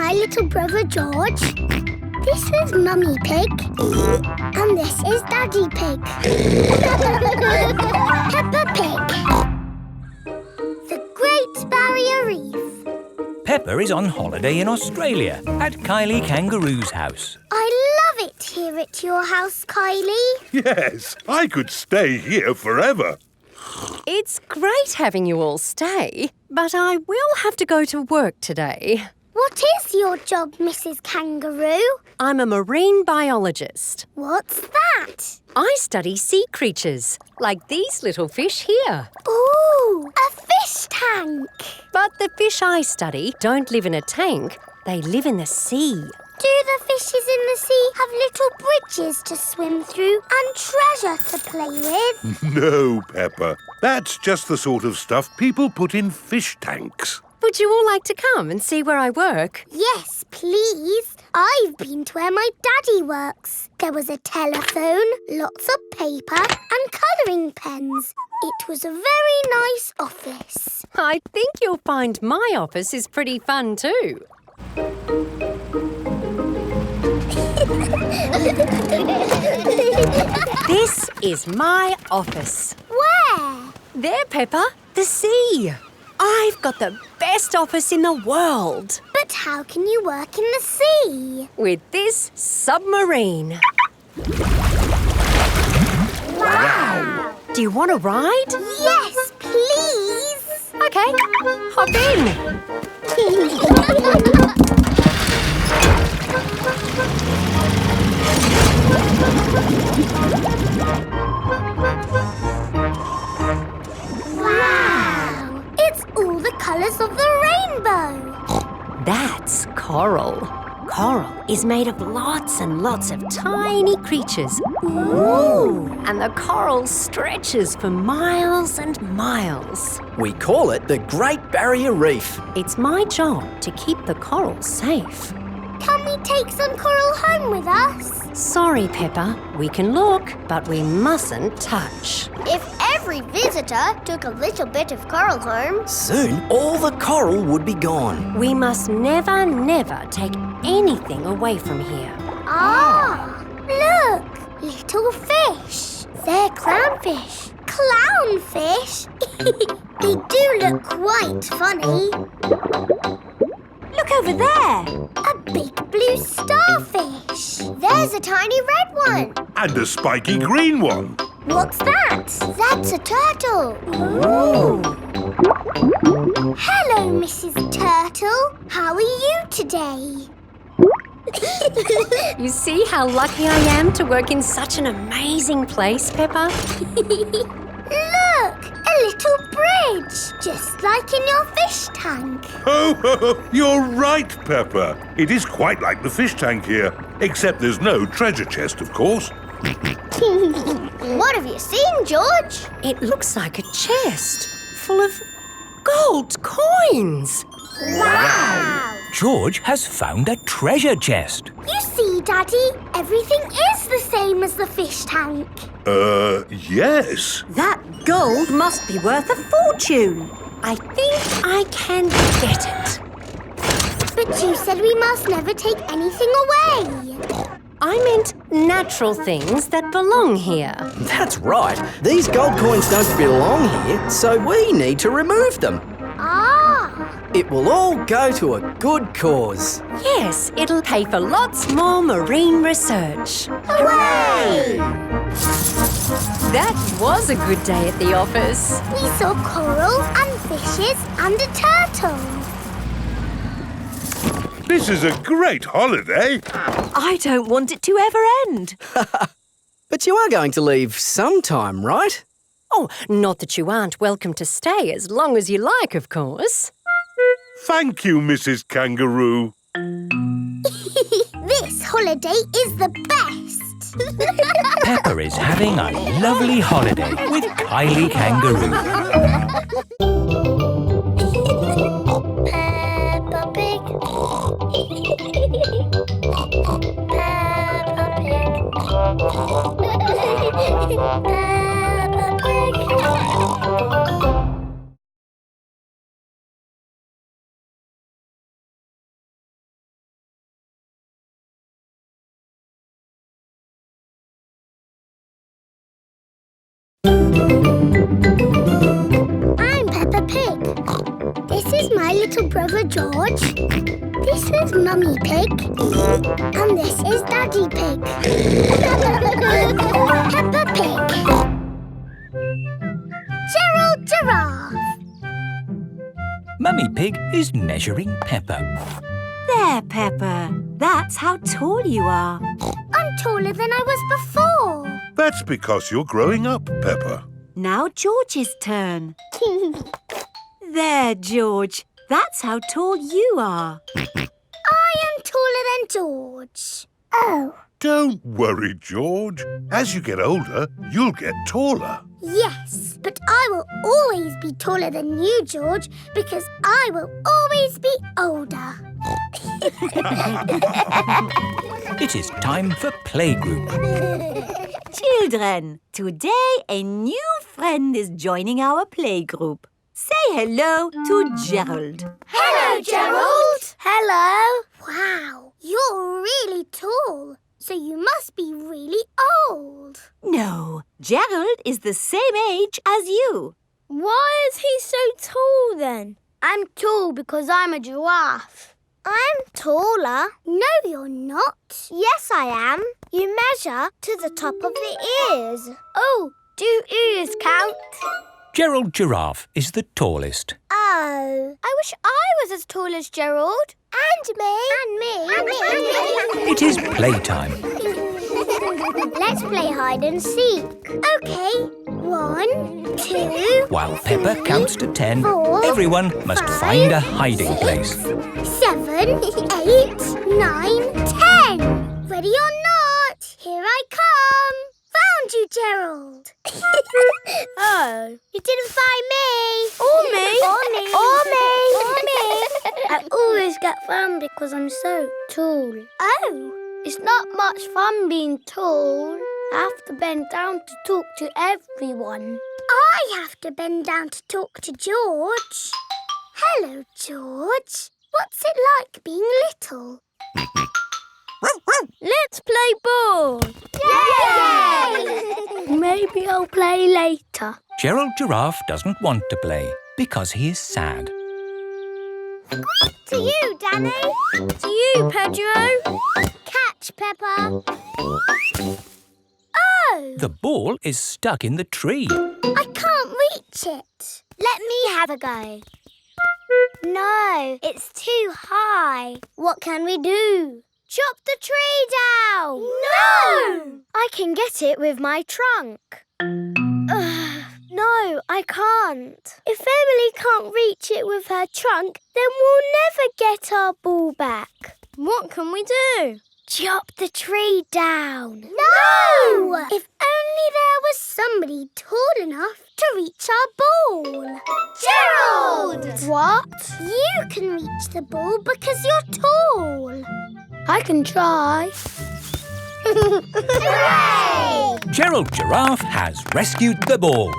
my little brother George. This is Mummy Pig. And this is Daddy Pig. Peppa Pig. The Great Barrier Reef. Peppa is on holiday in Australia at Kylie Kangaroo's house. I love it here at your house, Kylie. Yes, I could stay here forever. It's great having you all stay, but I will have to go to work today. What is your job, Mrs. Kangaroo? I'm a marine biologist. What's that? I study sea creatures, like these little fish here. Ooh, a fish tank. But the fish I study don't live in a tank. They live in the sea. Do the fishes in the sea have little bridges to swim through and treasure to play with? No, Peppa. That's just the sort of stuff people put in fish tanks. Would you all like to come and see where I work? Yes, please. I've been to where my daddy works. There was a telephone, lots of paper and colouring pens. It was a very nice office. I think you'll find my office is pretty fun too. This is my office. Where? There, Peppa, the sea. I've got the best office in the world. But how can you work in the sea? With this submarine. Wow! Do you want to ride? Yes, please! Okay, hop in. Wow! It's all the colours of the rainbow. That's coral. Coral is made of lots and lots of tiny creatures. Ooh! And the coral stretches for miles and miles. We call it the Great Barrier Reef. It's my job to keep the coral safe. Can we take some coral home with us? Sorry, Peppa. We can look, but we mustn't touch. If every visitor took a little bit of coral home... Soon, all the coral would be gone. We must never, never take anything away from here. Ah! Look! Little fish. They're clownfish. Clownfish? They do look quite funny. Look over there. A big blue starfish. There's a tiny red one. And a spiky green one. What's that? That's a turtle. Ooh. Hello, Mrs. Turtle. How are you today? You see how lucky I am to work in such an amazing place, Peppa? Look! A little bridge, just like in your fish tank. Oh, you're right, Peppa. It is quite like the fish tank here, except there's no treasure chest, of course. What have you seen, George? It looks like a chest full of gold coins. Wow! George has found a treasure chest. You see, Daddy, everything is the same as the fish tank. Yes. That gold must be worth a fortune. I think I can get it. But you said we must never take anything away. I meant natural things that belong here. That's right. These gold coins don't belong here, so we need to remove them. Ah! It will all go to a good cause. Yes, it'll pay for lots more marine research. Hooray! That was a good day at the office. We saw coral and fishes and a turtle. This is a great holiday. I don't want it to ever end. But you are going to leave sometime, right? Oh, not that you aren't welcome to stay as long as you like, of course. Thank you, Mrs. Kangaroo. This holiday is the best. Peppa is having a lovely holiday with Kylie Kangaroo. Peppa Pig. Peppa Pig. George. This is Mummy Pig. And this is Daddy Pig. Peppa Pig. Gerald Giraffe. Mummy Pig is measuring Peppa. There, Peppa. That's how tall you are. I'm taller than I was before. That's because you're growing up, Peppa. Now George's turn. There, George. That's how tall you are. I am taller than George. Oh. Don't worry, George. As you get older, you'll get taller. Yes, but I will always be taller than you, George, because I will always be older. It is time for playgroup. Children, today a new friend is joining our playgroup. Say hello to Gerald. Hello, Gerald. Hello. Wow, you're really tall, so you must be really old. No, Gerald is the same age as you. Why is he so tall then? I'm tall because I'm a giraffe. I'm taller. No, you're not. Yes, I am. You measure to the top of the ears. Oh, do ears count? Gerald Giraffe is the tallest. Oh, I wish I was as tall as Gerald. And me. And me. And me. It is playtime. Let's play hide and seek. OK. 1, 2... While Peppa counts to 10, 4, everyone must 5, find a hiding 6, place. 7, 8, 9, 10. Ready or not, here I come. Found you, Gerald. Oh, you didn't find me. Or me. Or me. I always get found because I'm so tall. Oh, it's not much fun being tall. I have to bend down to talk to everyone. I have to bend down to talk to George. Hello, George. What's it like being little? Let's play ball. Yay! Maybe I'll play later. Gerald Giraffe doesn't want to play because he is sad. To you, Danny. To you, Pedro. Catch, Peppa. Oh! The ball is stuck in the tree. I can't reach it. Let me have a go. No, it's too high. What can we do? Chop the tree down! No! I can get it with my trunk. No, I can't. If Emily can't reach it with her trunk, then we'll never get our ball back. What can we do? Chop the tree down. No! If only there was somebody tall enough to reach our ball. Gerald! What? You can reach the ball because you're tall. I can try. Hooray! Gerald Giraffe has rescued the ball.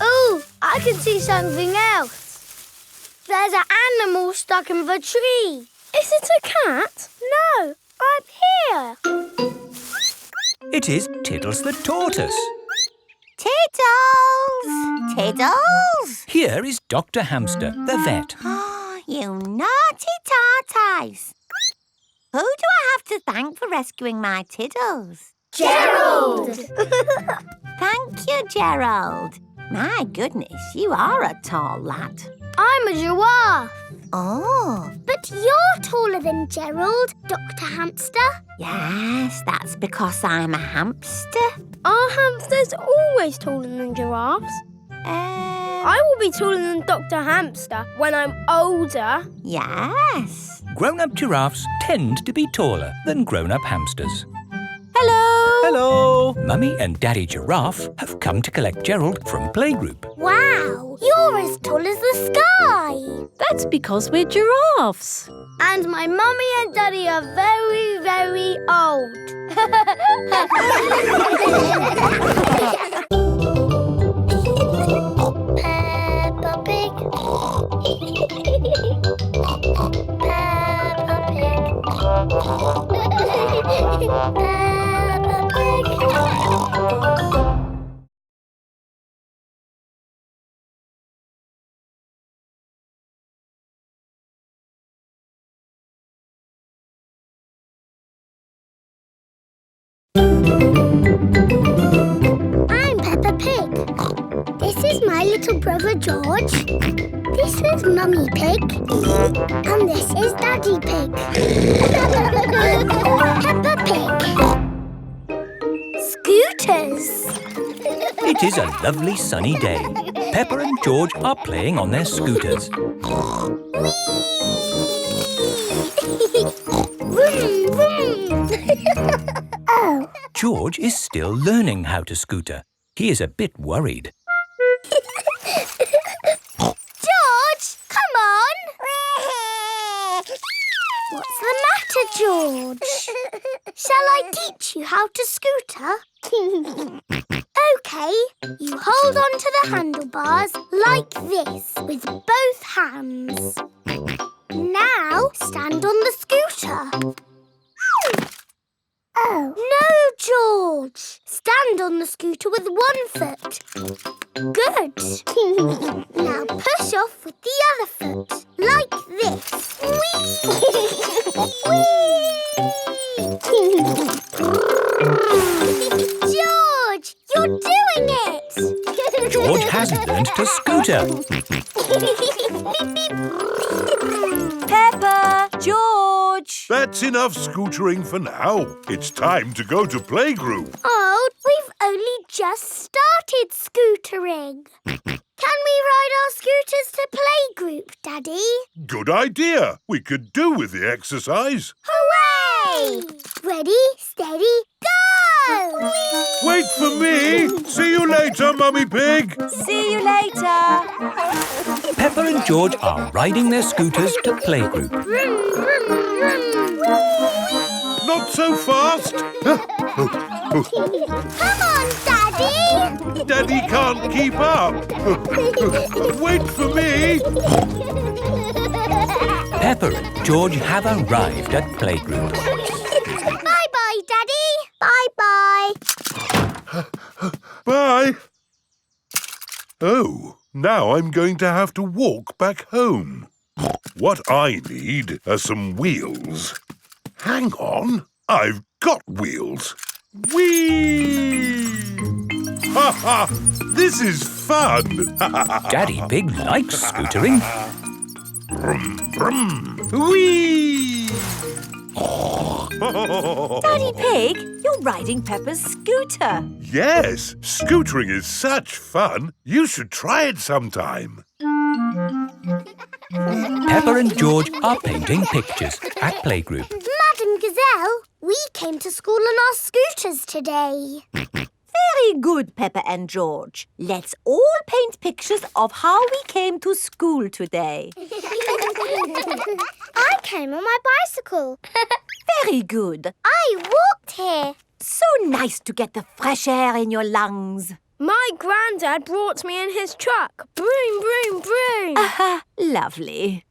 Oh, I can see something else. There's an animal stuck in the tree. Is it a cat? No, I'm here. It is Tiddles the tortoise. Tiddles! Tiddles! Here is Dr. Hamster, the vet. Oh, you naughty tortoise. Who do I have to thank for rescuing my Tiddles? Gerald! Thank you, Gerald. My goodness, you are a tall lad. I'm a giraffe. Oh, But you're taller than Gerald, Dr. Hamster. yes, that's because I'm a hamster. Are hamsters always taller than giraffes? I will be taller than Dr. Hamster when I'm older. Yes. Grown-up giraffes tend to be taller than grown-up hamsters. Hello. Hello! Mummy and Daddy Giraffe have come to collect Gerald from playgroup. Wow, you're as tall as the sky. That's because we're giraffes. And my mummy and daddy are very, very old. Peppa Pig. Peppa Pig. I'm Peppa Pig. This is my little brother George. This is Mummy Pig. And this is Daddy Pig. Peppa Pig. Scooters. It is a lovely sunny day. Peppa and George are playing on their scooters. Vroom, vroom. Oh. George is still learning how to scooter. He is a bit worried. George, come on. What's the matter, George? Shall I teach you how to scooter? OK, you hold on to the handlebars like this with both hands. Now stand on the scooter. Oh. No, George. Stand on the scooter with one foot. Good. Now push off with the other foot, like this. George, you're doing it! George has learned to scooter. Peppa! George! That's enough scootering for now. It's time to go to playgroup. Oh, we've only just started scootering. Can we ride our scooters to playgroup, Daddy? Good idea. We could do with the exercise. Hooray! Ready, steady, go! Wait for me. See you later, Mummy Pig. See you later! Peppa and George are riding their scooters to playgroup. Vroom, vroom, vroom. Not so fast. Come on, Daddy! Daddy can't keep up. Wait for me. Peppa and George have arrived at playgroup. Bye-bye, Daddy. Bye-bye. Bye. Oh, now I'm going to have to walk back home. What I need are some wheels. Hang on, I've got wheels. Whee! Ha ha! This is fun! Daddy Pig likes scootering. Brum, brum. Whee! Daddy Pig, you're riding Peppa's scooter. Yes, scootering is such fun. You should try it sometime. Peppa and George are painting pictures at playgroup. Madam Gazelle, we came to school on our scooters today. Very good, Peppa and George. Let's all paint pictures of how we came to school today. I came on my bicycle. Very good. I walked here. So nice to get the fresh air in your lungs. My granddad brought me in his truck. Broom, broom, broom. Aha, lovely.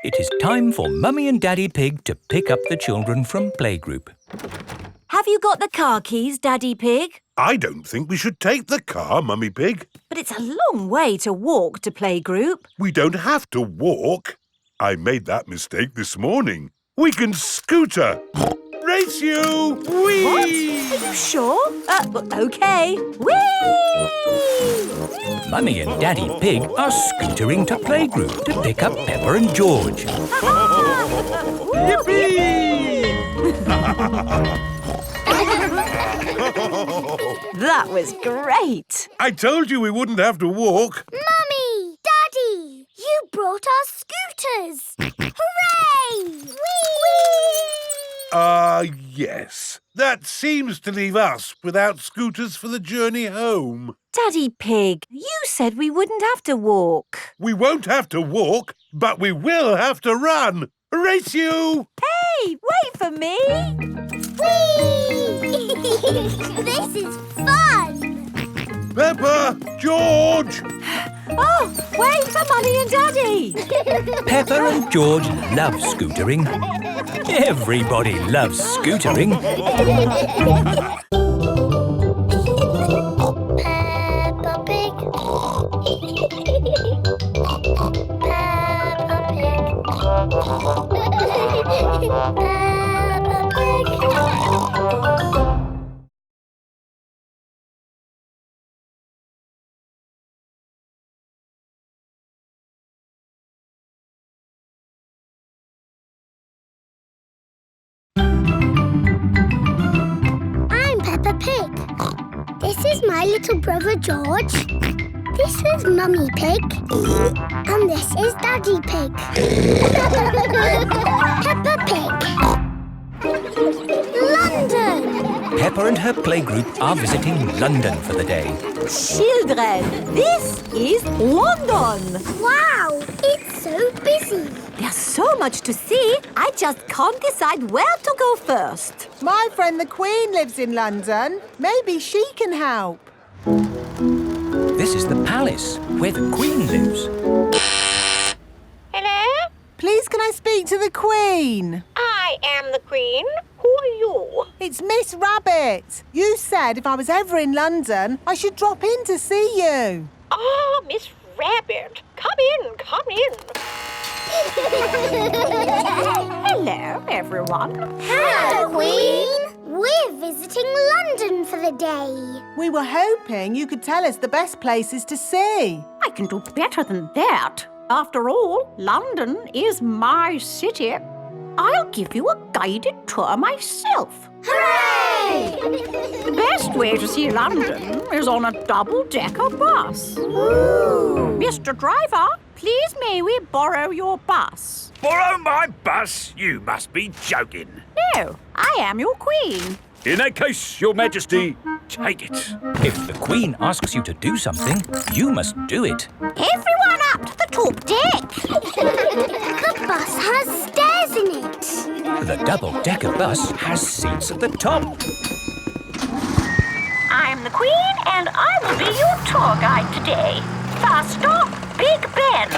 It is time for Mummy and Daddy Pig to pick up the children from playgroup. Have you got the car keys, Daddy Pig? I don't think we should take the car, Mummy Pig. But it's a long way to walk to playgroup. We don't have to walk. I made that mistake this morning. We can scooter. Race you! Whee! What? Are you sure? OK. Whee! Mummy and Daddy Pig are scootering to playgroup to pick up Peppa and George. Yippee! That was great. I told you we wouldn't have to walk. Mummy! Daddy! You brought our scooters! Hooray! Whee! Yes. That seems to leave us without scooters for the journey home. Daddy Pig, you said we wouldn't have to walk. We won't have to walk, but we will have to run. Race you! Hey, wait for me. Whee! This is fun! Peppa! George! Oh, wait for Mummy and Daddy. Peppa and George love scootering. Everybody loves scootering. Peppa Pig. Peppa Pig. Peppa Pig. Pig. This is my little brother George. This is Mummy Pig. And this is Daddy Pig. Peppa Pig. London! Peppa and her playgroup are visiting London for the day. Children, this is London. Wow, it's so busy. There's so much to see, I just can't decide where to go first. My friend the Queen lives in London. Maybe she can help. This is the palace where the Queen lives. Hello? Please can I speak to the Queen? I am the Queen. Who are you? It's Miss Rabbit. You said if I was ever in London, I should drop in to see you. Oh, Miss Rabbit. Come in, come in. Hello, everyone. Hello, Queen. We're visiting London for the day. We were hoping you could tell us the best places to see. I can do better than that. After all, London is my city. I'll give you a guided tour myself. Hooray! The best way to see London is on a double-decker bus. Ooh. Mr. Driver, please may we borrow your bus? Borrow my bus? You must be joking. No, I am your queen. In that case, Your Majesty, take it. If the Queen asks you to do something, you must do it. Everyone up to the top deck. The bus has stairs in it. The double-decker bus has seats at the top. I'm the queen and I will be your tour guide today. First stop, Big Ben.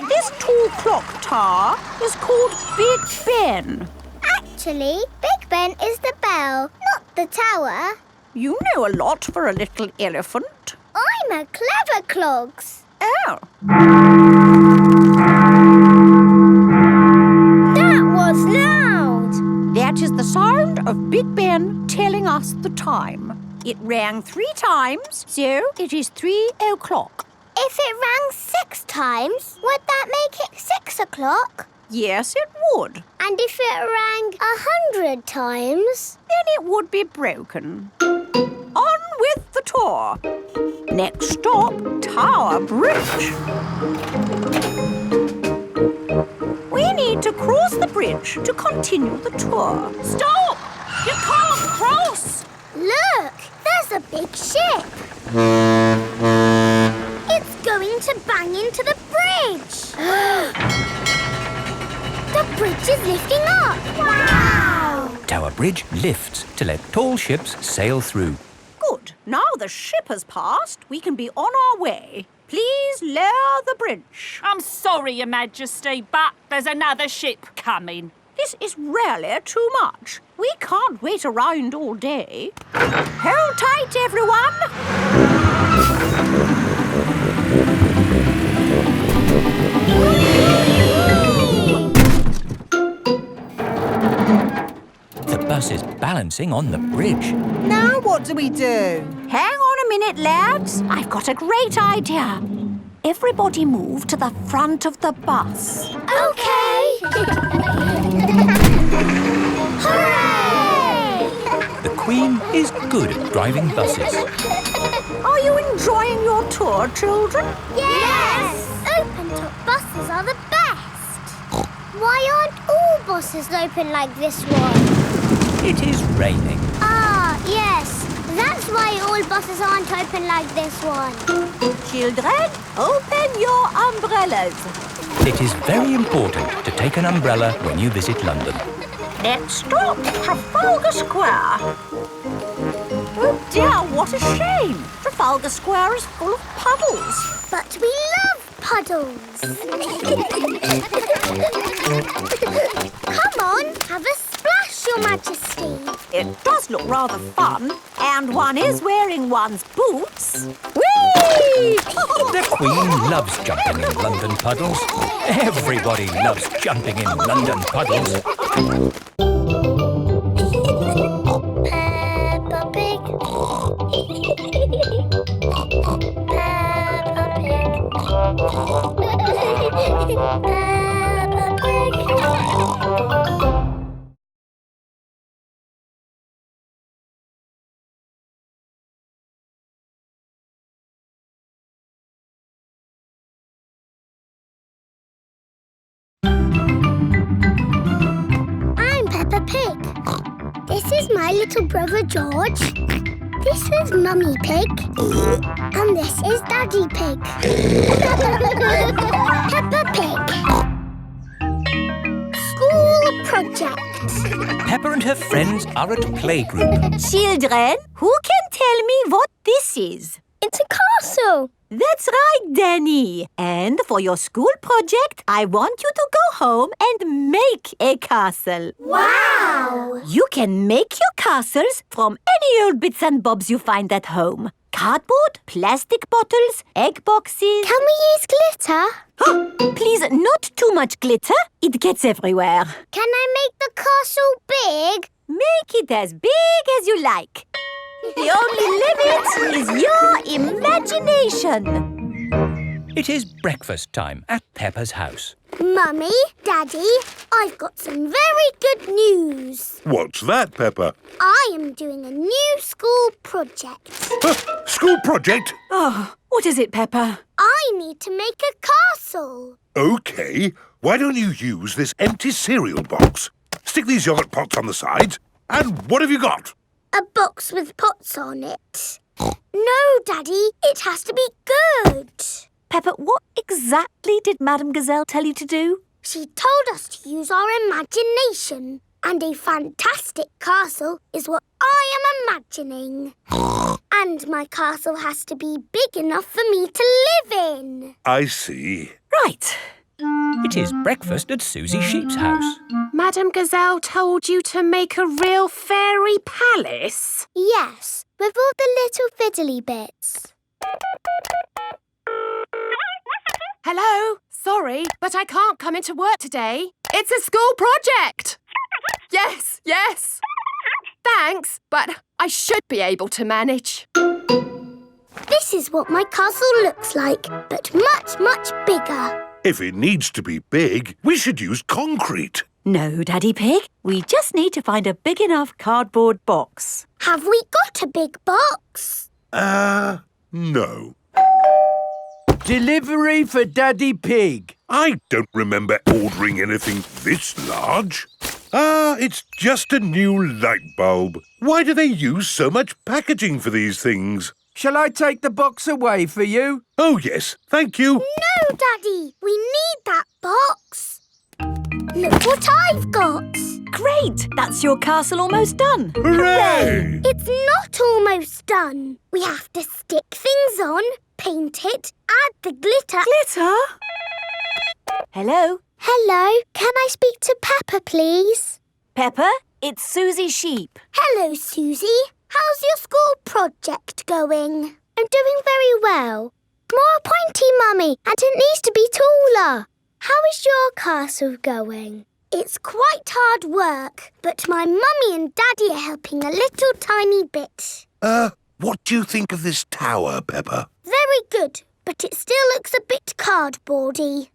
This tall clock tower is called Big Ben. Actually, Big Ben is the bell, not the tower. You know a lot for a little elephant. I'm a clever clogs. Oh. That was loud. That is the sound of Big Ben telling us the time. It rang 3 times, so it is 3 o'clock. If it rang 6 times, would that make it 6 o'clock? Yes, it would. And if it rang 100 times? Then it would be broken. On with the tour. Next stop, Tower Bridge. We need to cross the bridge to continue the tour. Stop! You can't cross! Look, there's a big ship. It's going to bang into the bridge. The bridge is lifting up. Wow! Tower Bridge lifts to let tall ships sail through. Good. Now the ship has passed, we can be on our way. Please lower the bridge. I'm sorry, Your Majesty, but there's another ship coming. This is really too much. We can't wait around all day. Hold tight, everyone. The bus is balancing on the bridge. Now what do we do? Hang on a minute, lads. I've got a great idea. Everybody move to the front of the bus. Okay. Hooray! The Queen is good at driving buses. Are you enjoying your tour, children? Yes! Open-top buses are the best. Why aren't all buses open like this one? It is raining. Ah, yes. That's why all buses aren't open like this one. Children, open your umbrellas. It is very important to take an umbrella when you visit London. Next stop, Trafalgar Square. Oh dear, what a shame. Trafalgar Square is full of puddles. But we love puddles. Come on, have a splash, Your Majesty. It does look rather fun, and one is wearing one's boots. Whee! The Queen loves jumping in London puddles. Everybody loves jumping in London puddles. Peppa Pig. Peppa Pig. Pig. This is my little brother George. This is Mummy Pig. And this is Daddy Pig. Peppa Pig. School project. Peppa and her friends are at playgroup. Children, who can tell me what this is? It's a castle. That's right, Danny. And for your school project, I want you to go home and make a castle. Wow! You can make your castles from any old bits and bobs you find at home. Cardboard, plastic bottles, egg boxes. Can we use glitter? Please, not too much glitter. It gets everywhere. Can I make the castle big? Make it as big as you like. The only limit is your imagination. It is breakfast time at Peppa's house. Mummy, Daddy, I've got some very good news. What's that, Peppa? I am doing a new school project. School project? Oh, what is it, Peppa? I need to make a castle. OK. Why don't you use this empty cereal box? Stick these yoghurt pots on the sides. And what have you got? A box with pots on it. No, Daddy, it has to be good. Peppa, what exactly did Madame Gazelle tell you to do? She told us to use our imagination. And a fantastic castle is what I am imagining. And my castle has to be big enough for me to live in. I see. Right. It is breakfast at Suzy Sheep's house. Madame Gazelle told you to make a real fairy palace? Yes, with all the little fiddly bits. Hello? Sorry, but I can't come into work today. It's a school project. Yes, yes. Thanks, but I should be able to manage. This is what my castle looks like, but much, much bigger. If it needs to be big, we should use concrete. No, Daddy Pig. We just need to find a big enough cardboard box. Have we got a big box? No. Delivery for Daddy Pig. I don't remember ordering anything this large. It's just a new light bulb. Why do they use so much packaging for these things? Shall I take the box away for you? Oh, yes, thank you. No, Daddy, we need that box. Look what I've got. Great! That's your castle almost done. Hooray! It's not almost done. We have to stick things on, paint it, add the glitter. Glitter? Hello? Hello, can I speak to Peppa, please? Peppa, it's Suzy Sheep. Hello, Suzy. How's your school project going? I'm doing very well. More pointy, Mummy, and it needs to be taller. How is your castle going? It's quite hard work, but my Mummy and Daddy are helping a little tiny bit. What do you think of this tower, Peppa? Very good, but it still looks a bit cardboardy.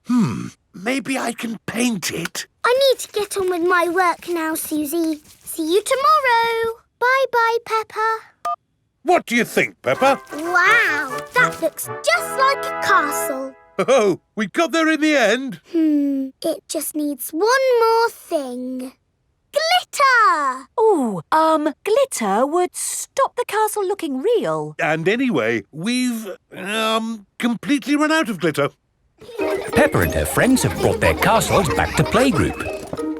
Maybe I can paint it. I need to get on with my work now, Suzy. See you tomorrow. Bye-bye, Peppa. What do you think, Peppa? Wow, that looks just like a castle. Oh, we got there in the end. It just needs one more thing. Glitter! Oh, glitter would stop the castle looking real. And anyway, we've, completely run out of glitter. Peppa and her friends have brought their castles back to playgroup.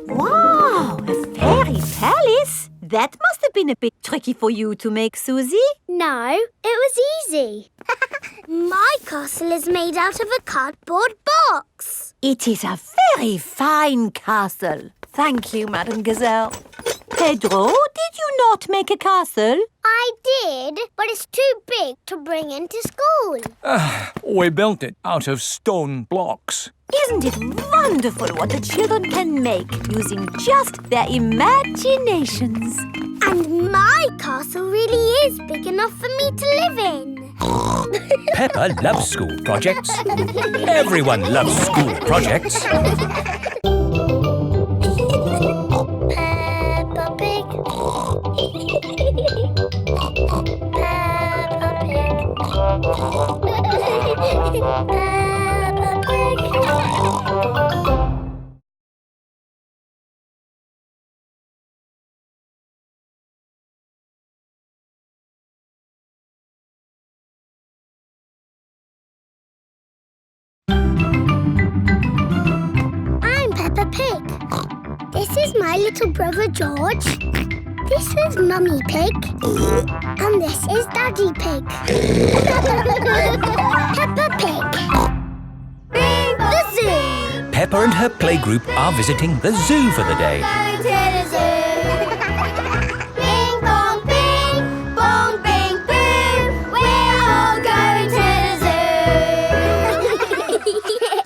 Wow, a fairy palace? That must have been a bit tricky for you to make, Suzy. No, it was easy. My castle is made out of a cardboard box. It is a very fine castle. Thank you, Madame Gazelle. Pedro, did you not make a castle? I did, but it's too big to bring into school. We built it out of stone blocks. Isn't it wonderful what the children can make using just their imaginations? And my castle really is big enough for me to live in. Peppa loves school projects. Everyone loves school projects. Peppa Pig. Peppa Pig. Pig. This is my little brother George. This is Mummy Pig. And this is Daddy Pig. Peppa Pig. The zoo. Peppa and her playgroup are visiting the zoo for the day. Going to the zoo. Bing bong bing, bong bing boom. We're all going to the zoo.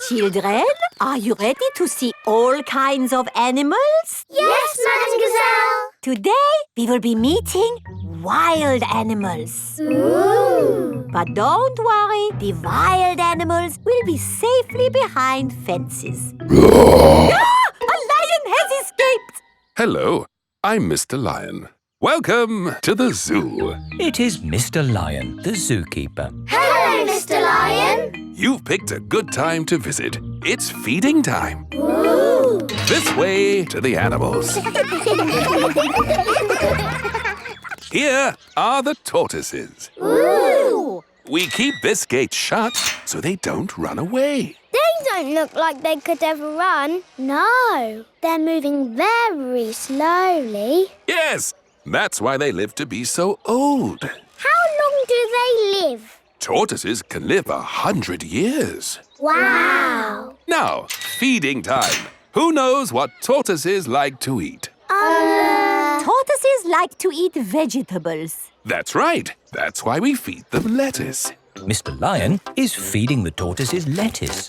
Children, are you ready to see all kinds of animals? Yes, Madam Gazelle. Today, we will be meeting wild animals. Ooh. But don't worry, the wild animals will be safely behind fences. A lion has escaped! Hello, I'm Mr. Lion. Welcome to the zoo. It is Mr. Lion, the zookeeper. Hello, Mr. Lion. You've picked a good time to visit. It's feeding time. Ooh. This way to the animals. Here are the tortoises. Ooh. We keep this gate shut so they don't run away. They don't look like they could ever run. No, they're moving very slowly. Yes, that's why they live to be so old. How long do they live? Tortoises can live 100 years. Wow. Now, feeding time. Who knows what tortoises like to eat? Tortoises like to eat vegetables. That's right. That's why we feed them lettuce. Mr. Lion is feeding the tortoises lettuce.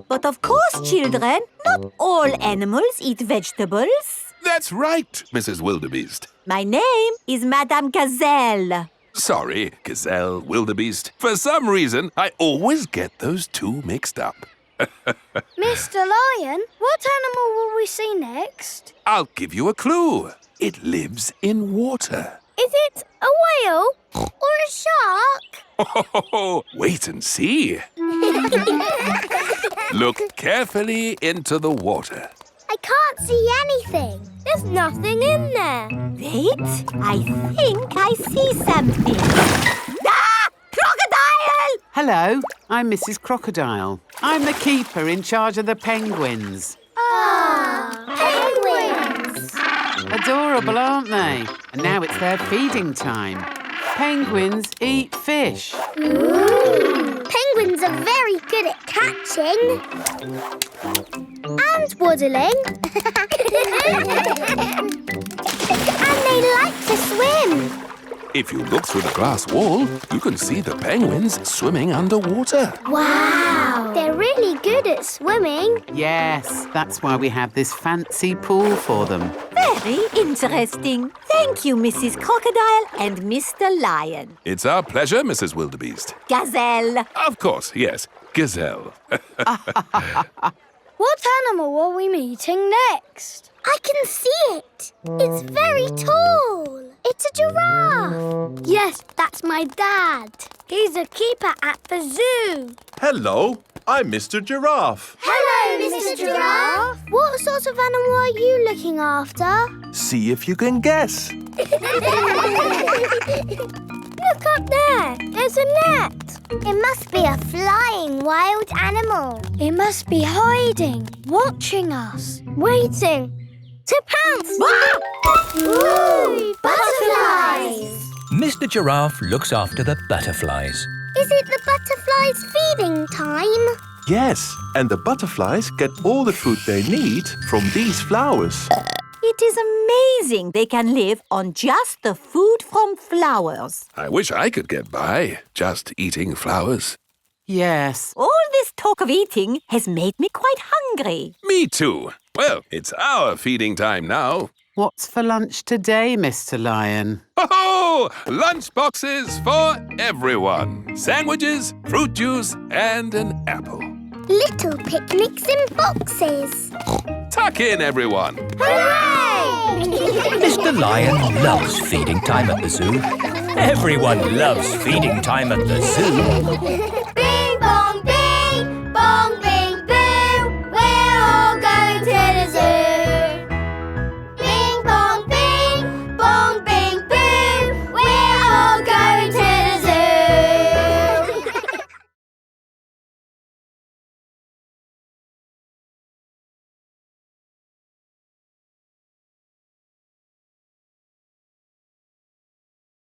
But of course, children, not all animals eat vegetables. That's right, Mrs. Wildebeest. My name is Madame Gazelle. Sorry, Gazelle, Wildebeest. For some reason, I always get those two mixed up. Mr. Lion, what animal will we see next? I'll give you a clue. It lives in water. Is it a whale or a shark? Wait and see. Look carefully into the water. I can't see anything. There's nothing in there. Wait, I think I see something. Ah! Crocodile! Hello, I'm Mrs. Crocodile. I'm the keeper in charge of the penguins. Penguins. Adorable, aren't they? And now it's their feeding time. Penguins eat fish. Ooh. Penguins are very good at catching. And waddling. And they like to swim. If you look through the glass wall, you can see the penguins swimming underwater. Wow. They're really good at swimming. Yes, that's why we have this fancy pool for them. Very interesting. Thank you, Mrs. Crocodile and Mr. Lion. It's our pleasure, Mrs. Wildebeest. Gazelle. Of course, yes. Gazelle. What animal are we meeting next? I can see it. It's very tall. It's a giraffe. Yes, that's my dad. He's a keeper at the zoo. Hello, I'm Mr. Giraffe. Hello, Mr. Giraffe. What sort of animal are you looking after? See if you can guess. Look up there. There's a net. It must be a flying wild animal. It must be hiding, watching us, waiting to pounce. Ooh, butterflies. Mr. Giraffe looks after the butterflies. Is it the butterflies' feeding time? Yes, and the butterflies get all the food they need from these flowers. It is amazing they can live on just the food from flowers. I wish I could get by just eating flowers. Yes. All this talk of eating has made me quite hungry. Me too. Well, it's our feeding time now. What's for lunch today, Mr. Lion? Ho-ho! Lunch boxes for everyone. Sandwiches, fruit juice, and an apple. Little picnics in boxes. Tuck in, everyone. Hooray! Mr. Lion loves feeding time at the zoo. Everyone loves feeding time at the zoo.